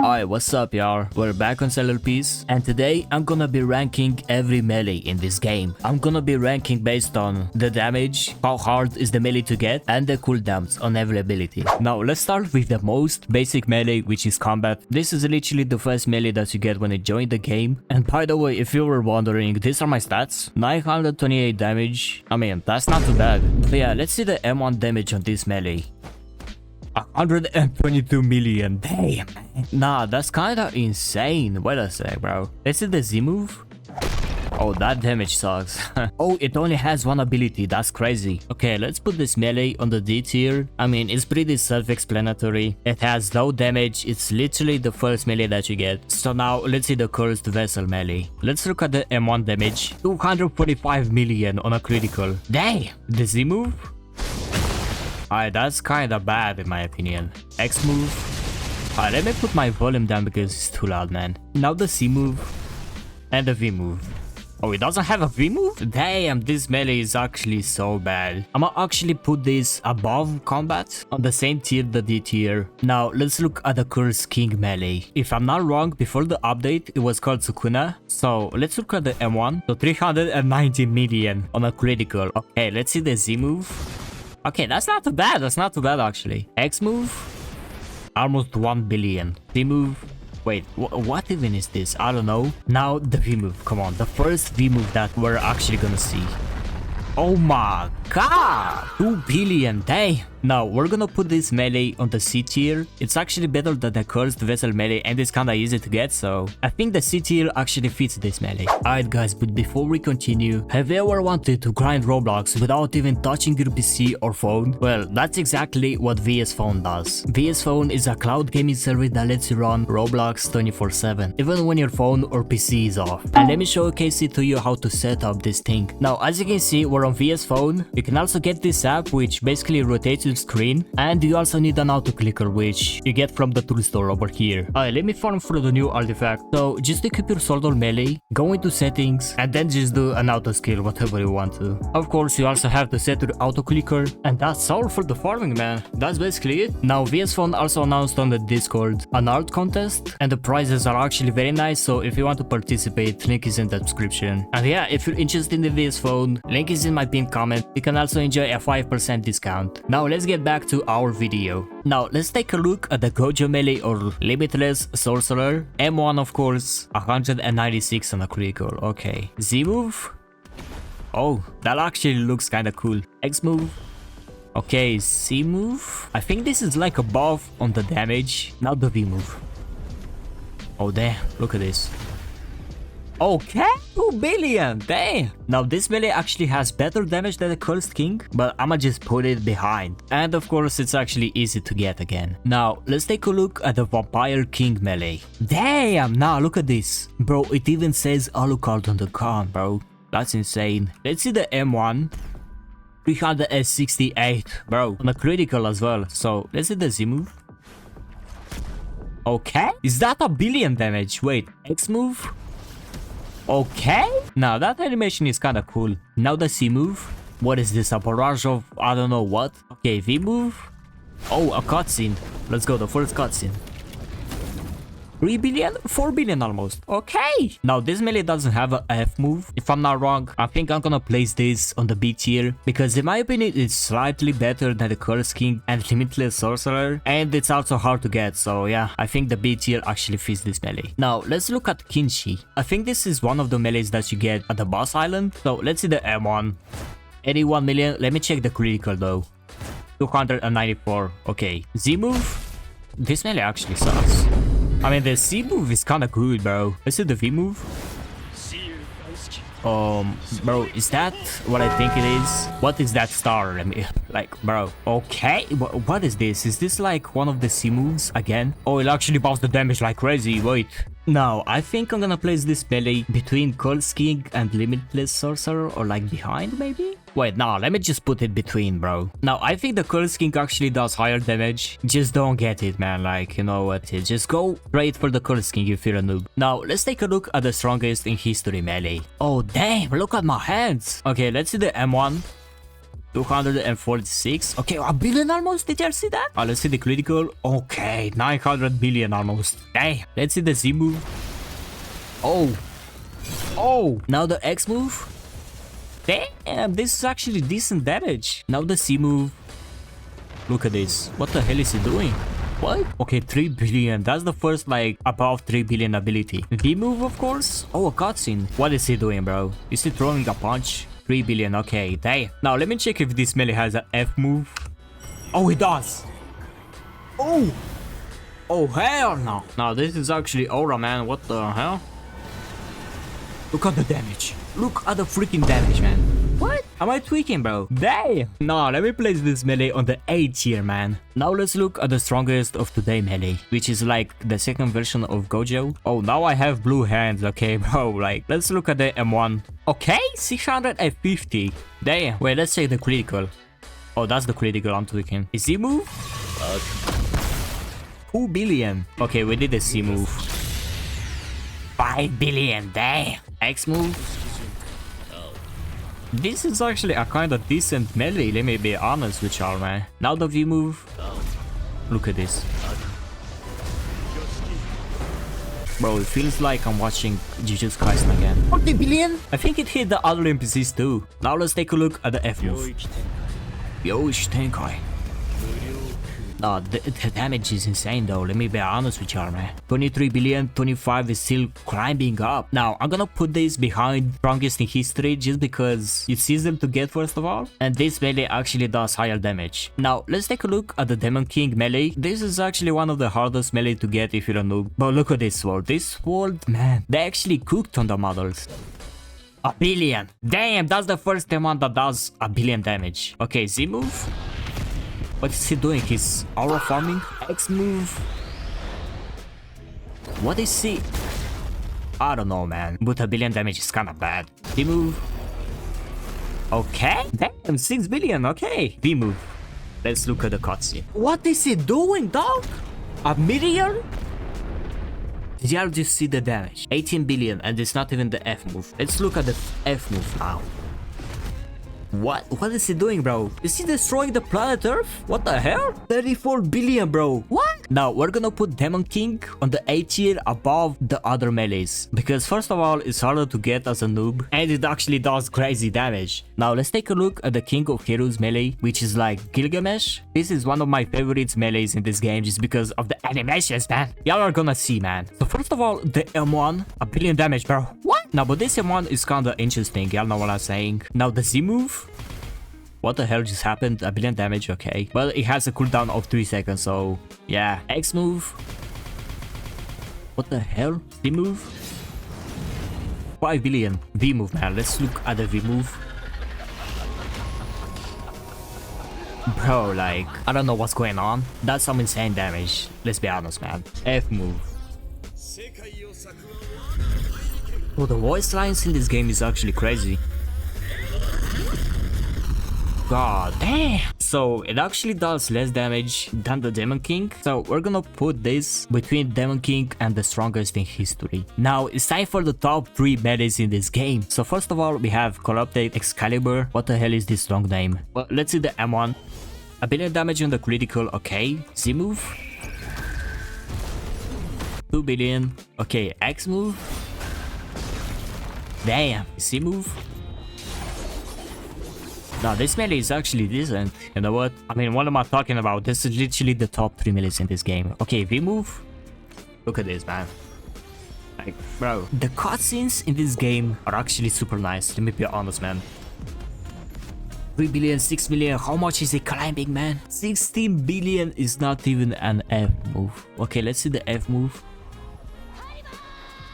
Alright, what's up y'all? We're back on Cellular Piece, and today I'm gonna be ranking every melee in this game. I'm gonna be ranking based on the damage, how hard is the melee to get, and the cooldowns on every ability. Now let's start with the most basic melee, which is combat. This is literally the first melee that you get when you join the game. And by the way, if you were wondering, these are my stats. 928 damage. I mean, that's not too bad. But yeah, let's see the M1 damage on this melee. 122 million. Damn. Nah, that's kinda insane. Wait a sec, bro. Let's see the Z move. Oh, that damage sucks. Oh, it only has one ability. That's crazy. Okay, let's put this melee on the D tier. I mean, it's pretty self-explanatory. It has low damage. It's literally the first melee that you get. So now, let's see the Cursed Vessel melee. Let's look at the M1 damage. 245 million on a critical. Dang! The Z move? Alright, that's kinda bad in my opinion. X move. Alright, let me put my volume down because it's too loud, man. Now the C move. And the V move. Oh, it doesn't have a V move? Damn, this melee is actually so bad. I'ma actually put this above combat, on the same tier, the D tier. Now, let's look at the Cursed King melee. If I'm not wrong, before the update, it was called Sukuna. So, let's look at the M1. So, 390 million on a critical. Okay, let's see the Z move. Okay, that's not too bad. That's not too bad, actually. X move? Almost 1 billion. V move? Wait, what even is this? I don't know. Now, the V move. Come on, the first V move that we're actually gonna see. Oh my god! 2 billion, dang! Now, we're gonna put this melee on the C tier. It's actually better than the Cursed Vessel melee, and it's kinda easy to get, so I think the C tier actually fits this melee. Alright guys, but before we continue, have you ever wanted to grind Roblox without even touching your PC or phone? Well, that's exactly what VSPhone does. VSPhone is a cloud gaming service that lets you run Roblox 24/7, even when your phone or PC is off. And let me showcase it to you how to set up this thing. Now, as you can see, we're on VSPhone. You can also get this app, which basically rotates your screen, and you also need an auto clicker, which you get from the tool store over here. Alright, let me farm for the new artifact. So just equip your sword or melee, go into settings, and then just do an auto skill, whatever you want to. Of course, you also have to set your auto clicker, and that's all for the farming, man. That's basically it. Now, VSPhone also announced on the Discord an art contest, and the prizes are actually very nice, so if you want to participate, link is in the description. And yeah, if you're interested in the VSPhone, link is in my pinned comment. You can also enjoy a 5% discount. Now let's get back to our video. Now let's take a look at the Gojo melee or Limitless Sorcerer. M1 of course, 196 on a critical. Okay. Z move? Oh, that actually looks kinda cool. X move? Okay, C move? I think this is like above on the damage. Now the V move. Oh damn, look at this. Okay, 2 billion, damn! Now this melee actually has better damage than the Cursed King, but I'ma just put it behind. And of course it's actually easy to get again. Now let's take a look at the Vampire King melee. Damn, now look at this. Bro, it even says Alucard on the gun, bro. That's insane. Let's see the M1. 368, bro. On a critical as well. So let's see the Z move. Okay, is that a billion damage? Wait, X move? Okay, now that animation is kinda cool. Now the C move. What is this, a barrage of I don't know what? Okay, V move. Oh, a cutscene. Let's go, the first cutscene. 3 billion? 4 billion almost. Okay. Now this melee doesn't have a F move. If I'm not wrong, I think I'm gonna place this on the B tier, because in my opinion it's slightly better than the Cursed King and Limitless Sorcerer, and it's also hard to get, so yeah, I think the B tier actually fits this melee. Now let's look at Kinshi. I think this is one of the melees that you get at the boss island. So let's see the M1. 81 million. Let me check the critical though. 294. Okay. Z move. This melee actually sucks. I mean, the C move is kinda good, bro. Let's see the V move. Bro, is that what I think it is? What is that star? I mean, like, bro. Okay, what is this? Is this like one of the C moves again? Oh, it actually buffs the damage like crazy. Wait. Now, I think I'm gonna place this melee between Cursed King and Limitless Sorcerer, or like behind maybe? Wait, nah, let me just put it between, bro. Now, I think the Cursed King actually does higher damage. Just don't get it, man. Like, you know what? Just go straight for the Cursed King if you're a noob. Now, let's take a look at the strongest in history melee. Oh, damn, look at my hands. Okay, let's see the M1. 246. Okay, a billion almost. Did you see that? Let's see the critical. Okay, 900 billion almost. Hey, let's see the Z move. Oh. Oh, now the X move. Damn, this is actually decent damage. Now the C move. Look at this. What the hell is he doing? What? Okay, 3 billion. That's the first, like, above 3 billion ability. V move, of course. Oh, a cutscene. What is he doing, bro? Is he throwing a punch? 3 billion. Okay, damn. Now, let me check if this melee has an F move. Oh, it does. Oh. Oh, hell no. Now, this is actually aura, man. What the hell? Look at the damage. Look at the freaking damage, man. What? Am I tweaking, bro? Damn. Now, let me place this melee on the A tier, man. Now, let's look at the strongest of today melee, which is like the second version of Gojo. Oh, now I have blue hands. Okay, bro. Like, let's look at the M1. Okay, 650. Damn. Wait, let's check the critical. Oh, that's the critical I'm tweaking. Is Z move? 2 billion. Okay, we did the C move. 5 billion. Damn. X move. This is actually a kind of decent melee, let me be honest with y'all, man. Now the V move. Look at this. Bro, it feels like I'm watching Jujutsu Kaisen again. 40 billion? I think it hit the other NPCs too. Now let's take a look at the F move. Yoichi Tenkai. No, the damage is insane though, let me be honest with y'all, man. 23 billion, 25 is still climbing up. Now, I'm gonna put this behind strongest in history just because it's easier to get first of all. And this melee actually does higher damage. Now, let's take a look at the Demon King melee. This is actually one of the hardest melee to get if you're a noob. But look at this sword. This sword, man, they actually cooked on the models. A billion. Damn, that's the first one that does a billion damage. Okay, Z move. What is he doing? He's aura farming? X move? What is he? I don't know, man. But a billion damage is kinda bad. V move. Okay. Damn, 6 billion. Okay. V move. Let's look at the cutscene. What is he doing, dog? A million? Did y'all just see the damage? 18 billion, and it's not even the F move. Let's look at the F move now. What is he doing, bro? Is he destroying the planet Earth? What the hell? 34 billion, bro. What? Now, we're gonna put Demon King on the A tier above the other melees. Because first of all, it's harder to get as a noob. And it actually does crazy damage. Now, let's take a look at the King of Heroes melee, which is like Gilgamesh. This is one of my favorite melees in this game just because of the animations, man. Y'all are gonna see, man. So first of all, the M1, a billion damage, bro. What? Now, but this M1 is kinda interesting. Y'all know what I'm saying. Now, the Z move. What the hell just happened? A billion damage, okay. Well, it has a cooldown of 3 seconds, so yeah. X move. What the hell? V move? 5 billion. V move, man. Let's look at the V move. Bro, like, I don't know what's going on. That's some insane damage. Let's be honest, man. F move. Oh, the voice lines in this game is actually crazy. God damn. So it actually does less damage than the Demon King. So we're gonna put this between Demon King and the strongest in history. Now it's time for the top 3 melees in this game. So first of all, we have Corrupted Excalibur. What the hell is this strong name? Well, let's see the M1. A billion damage on the critical, okay. Z move. 2 billion. Okay, X move. Damn, C move. Now this melee is actually decent. You know what? I mean, what am I talking about? This is literally the top 3 melees in this game. Okay, V move. Look at this, man. Like, bro, the cutscenes in this game are actually super nice. Let me be honest, man. 3 billion, 6 million. How much is it climbing, man? 16 billion is not even an F move. Okay, let's see the F move.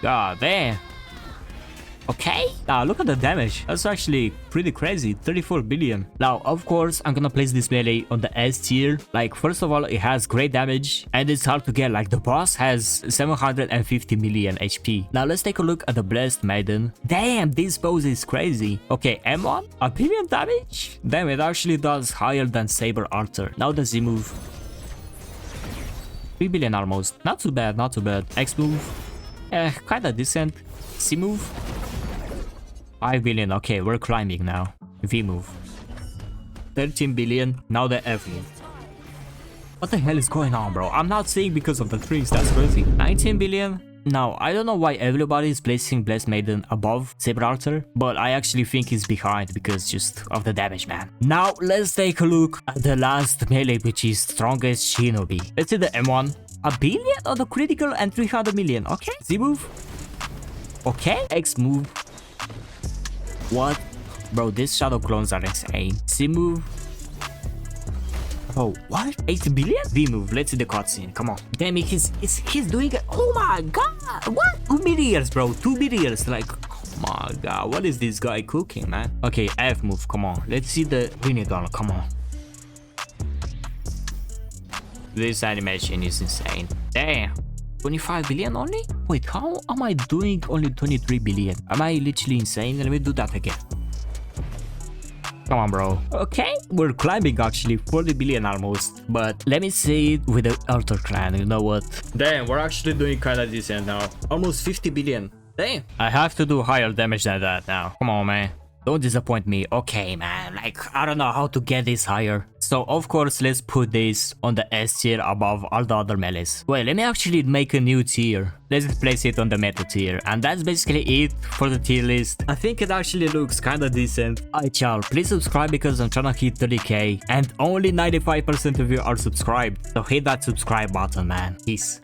God damn. Okay, now look at the damage. That's actually pretty crazy. 34 billion. Now, of course, I'm gonna place this melee on the S tier. Like, first of all, it has great damage and it's hard to get. Like, the boss has 750 million HP. Now, let's take a look at the Blessed Maiden. Damn, this pose is crazy. Okay, M1, a billion damage? Damn, it actually does higher than Saber Arthur. Now the Z move. 3 billion almost. Not too bad, not too bad. X move. Kinda decent. C move. 5 billion. Okay, we're climbing now. V move. 13 billion. Now the F move. What the hell is going on, bro? I'm not saying because of the trees, that's crazy. 19 billion. Now, I don't know why everybody is placing Blessed Maiden above Saber-Arthur, but I actually think he's behind because just of the damage, man. Now, let's take a look at the last melee, which is strongest Shinobi. Let's see the M1. A billion on the critical and 300 million. Okay, Z move. Okay, X move. What? Bro, these shadow clones are insane. C move. Oh, what? 8 billion? V move. Let's see the cutscene. Come on. Damn it, he's doing it. Oh my god. What? 2 meteors, bro. 2 meteors. Like, oh my god. What is this guy cooking, man? Okay, F move. Come on. Let's see the Rinnegan. Come on. This animation is insane. Damn. 25 billion only? Wait, how am I doing only 23 billion? Am I literally insane? Let me do that again. Come on, bro. Okay, we're climbing actually 40 billion almost. But let me say it with the Alter Clan, you know what? Damn, we're actually doing kinda decent now. Almost 50 billion. Damn. I have to do higher damage than that now. Come on, man. Don't disappoint me. Okay, man. Like, I don't know how to get this higher. So, of course, let's put this on the S tier above all the other melees. Wait, let me actually make a new tier. Let's place it on the meta tier. And that's basically it for the tier list. I think it actually looks kinda decent. Alright, y'all. Please subscribe because I'm trying to hit 30k. And only 95% of you are subscribed. So hit that subscribe button, man. Peace.